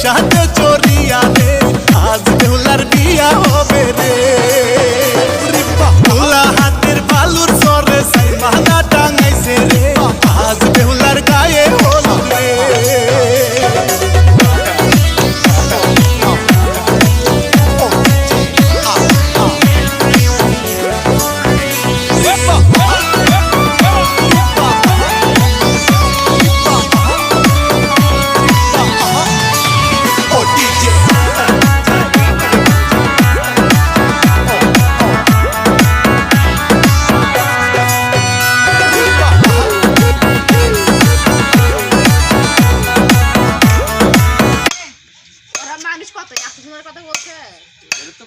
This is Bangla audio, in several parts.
সাথে চরিয়া রে আজ বেহুলার বিয়া হবে রে বেহুলা হাতের বালুর সরে সাই মালা টাঙাইছে রে আজ বেহুলার গায়ে হলুদ রে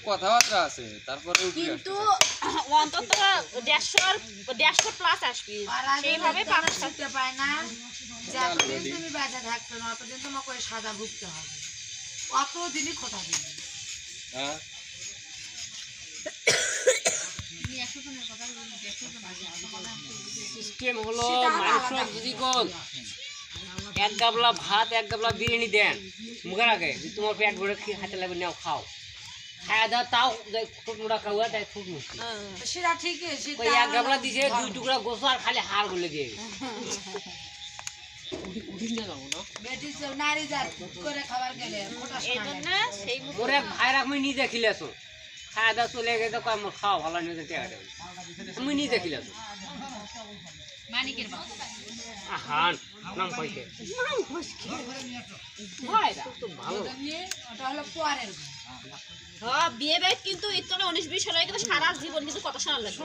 কথাবার্তা আছে তারপরে কিন্তু অন্তত 150 প্লাস আসবে সেইভাবে পাস করতে পায় না যতদিন তুমি বেঁচে থাকবে না ততদিন তোমাকে ওই সাজা ভুগতে হবে অতদিনই খোটা দিবে হ্যাঁ সিস্টেম হলো মানুষ যদি কোন এক গাবলা ভাত এক গাবলা বিরিয়ানি দেন মুখে রাখে তোমার পেট ভরে হাতে লাগবে নাও খাও খাওয়া দাওয়া তাও খুব মোটা খাওয়া তাই খুব মুশকিল সেটা ঠিকই ওই এক গাবলা দিছে দুই টুকরা গোসো আর খালি হাড় গুলে দিয়ে ওরে ভাই আমি নিজে খিলেছো খাওয়া দাওয়া চলে গেছে আমার খাওয়া ভালো নিয়ে আমি নিজে খিলেছো হান নাম কইছে বিয়ে বাড়ি কিন্তু ইতনা 19-20 হলে কিন্তু সারা জীবন কিন্তু কথা শোনা লাগবে